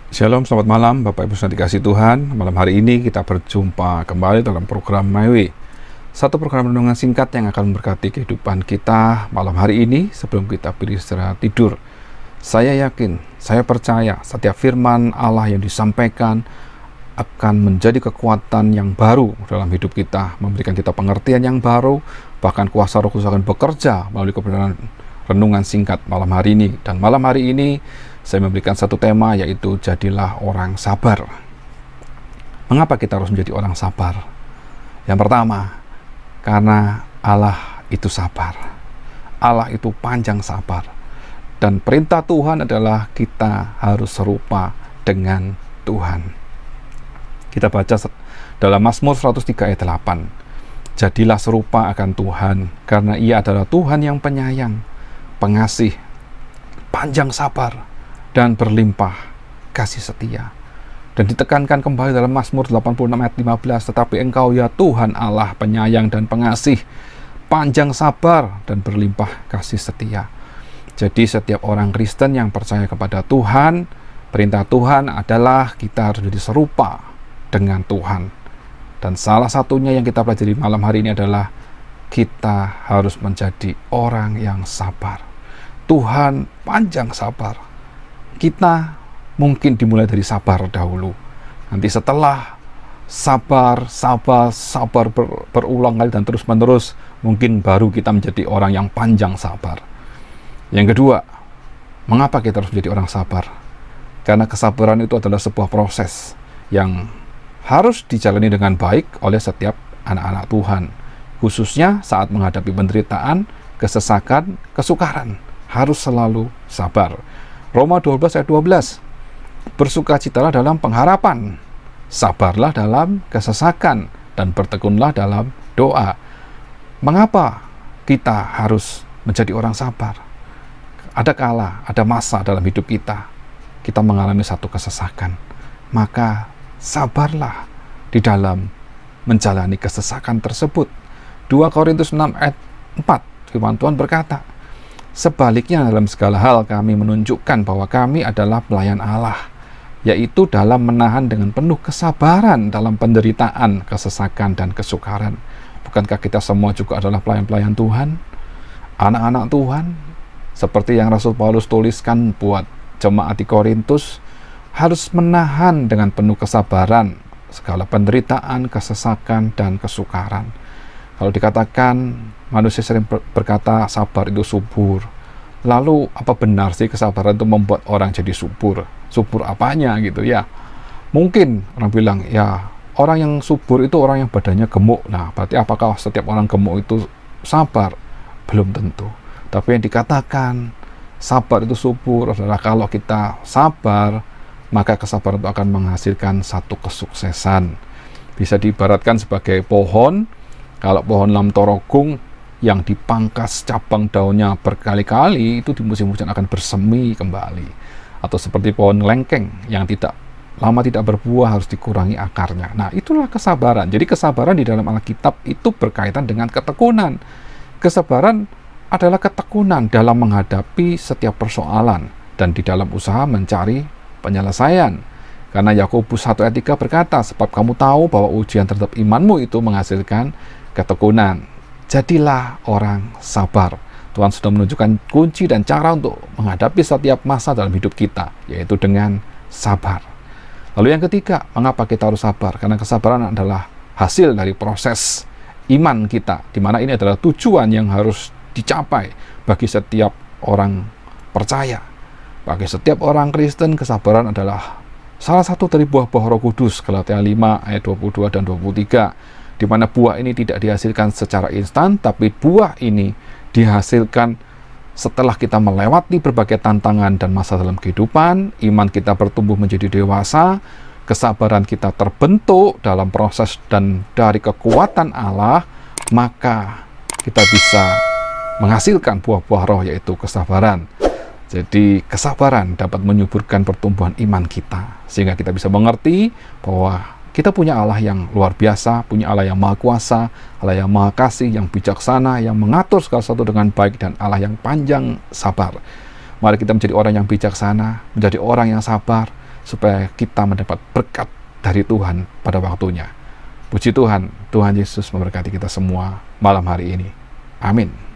Shalom, selamat malam Bapak Ibu yang dikasihi Tuhan. Malam hari ini kita berjumpa kembali dalam program My Way, satu program renungan singkat yang akan memberkati kehidupan kita malam hari ini sebelum kita beristirahat tidur. Saya yakin, saya percaya setiap firman Allah yang disampaikan akan menjadi kekuatan yang baru dalam hidup kita, memberikan kita pengertian yang baru, bahkan kuasa Roh Kudus akan bekerja melalui kebenaran renungan singkat malam hari ini. Dan malam hari ini saya memberikan satu tema, yaitu jadilah orang sabar. Mengapa kita harus menjadi orang sabar? Yang pertama, karena Allah itu sabar. Allah itu panjang sabar. Dan perintah Tuhan adalah kita harus serupa dengan Tuhan. Kita baca dalam Mazmur 103 ayat 8. Jadilah serupa akan Tuhan, karena Ia adalah Tuhan yang penyayang, pengasih, panjang sabar, dan berlimpah kasih setia. Dan ditekankan kembali dalam Mazmur 86 ayat 15, tetapi Engkau ya Tuhan Allah penyayang dan pengasih, panjang sabar dan berlimpah kasih setia. Jadi setiap orang Kristen yang percaya kepada Tuhan, perintah Tuhan adalah kita harus jadi serupa dengan Tuhan. Dan salah satunya yang kita pelajari malam hari ini adalah kita harus menjadi orang yang sabar. Tuhan panjang sabar. Kita mungkin dimulai dari sabar dahulu. Nanti setelah sabar berulang kali dan terus menerus, mungkin baru kita menjadi orang yang panjang sabar. Yang kedua, mengapa kita harus menjadi orang sabar? Karena kesabaran itu adalah sebuah proses yang harus dijalani dengan baik oleh setiap anak-anak Tuhan, khususnya saat menghadapi penderitaan, kesesakan, kesukaran. Harus selalu sabar. Roma 12 ayat 12, bersukacitalah dalam pengharapan, sabarlah dalam kesesakan, dan bertekunlah dalam doa. Mengapa kita harus menjadi orang sabar? Ada kala, ada masa dalam hidup kita mengalami satu kesesakan, maka sabarlah di dalam menjalani kesesakan tersebut. 2 Korintus 6 ayat 4, firman Tuhan berkata, sebaliknya dalam segala hal kami menunjukkan bahwa kami adalah pelayan Allah, yaitu dalam menahan dengan penuh kesabaran dalam penderitaan, kesesakan, dan kesukaran. Bukankah kita semua juga adalah pelayan-pelayan Tuhan? Anak-anak Tuhan? Seperti yang Rasul Paulus tuliskan buat jemaat di Korintus, harus menahan dengan penuh kesabaran segala penderitaan, kesesakan, dan kesukaran. Kalau dikatakan manusia sering berkata sabar itu subur. Lalu apa benar sih kesabaran itu membuat orang jadi subur? Subur apanya gitu ya? Mungkin orang bilang ya orang yang subur itu orang yang badannya gemuk. Nah berarti apakah setiap orang gemuk itu sabar? Belum tentu. Tapi yang dikatakan sabar itu subur adalah kalau kita sabar, maka kesabaran itu akan menghasilkan satu kesuksesan. Bisa diibaratkan sebagai pohon. Kalau pohon lamtorogung yang dipangkas cabang daunnya berkali-kali, itu di musim hujan akan bersemi kembali. Atau seperti pohon lengkeng yang lama tidak berbuah, harus dikurangi akarnya. Nah, itulah kesabaran. Jadi kesabaran di dalam Alkitab itu berkaitan dengan ketekunan. Kesabaran adalah ketekunan dalam menghadapi setiap persoalan dan di dalam usaha mencari penyelesaian. Karena Yakobus 1 ayat 3 berkata, sebab kamu tahu bahwa ujian terhadap imanmu itu menghasilkan ketekunan. Jadilah orang sabar. Tuhan sudah menunjukkan kunci dan cara untuk menghadapi setiap masa dalam hidup kita, yaitu dengan sabar. Lalu yang ketiga, mengapa kita harus sabar? Karena kesabaran adalah hasil dari proses iman kita, di mana ini adalah tujuan yang harus dicapai bagi setiap orang percaya. Bagi setiap orang Kristen, kesabaran adalah salah satu dari buah-buah Roh Kudus, Galatia 5 ayat 22 dan 23. Di mana buah ini tidak dihasilkan secara instan, tapi buah ini dihasilkan setelah kita melewati berbagai tantangan dan masa dalam kehidupan, iman kita bertumbuh menjadi dewasa, kesabaran kita terbentuk dalam proses dan dari kekuatan Allah, maka kita bisa menghasilkan buah-buah roh, yaitu kesabaran. Jadi kesabaran dapat menyuburkan pertumbuhan iman kita, sehingga kita bisa mengerti bahwa kita punya Allah yang luar biasa, punya Allah yang maha kuasa, Allah yang maha kasih, yang bijaksana, yang mengatur segala sesuatu dengan baik, dan Allah yang panjang sabar. Mari kita menjadi orang yang bijaksana, menjadi orang yang sabar, supaya kita mendapat berkat dari Tuhan pada waktunya. Puji Tuhan, Tuhan Yesus memberkati kita semua malam hari ini. Amin.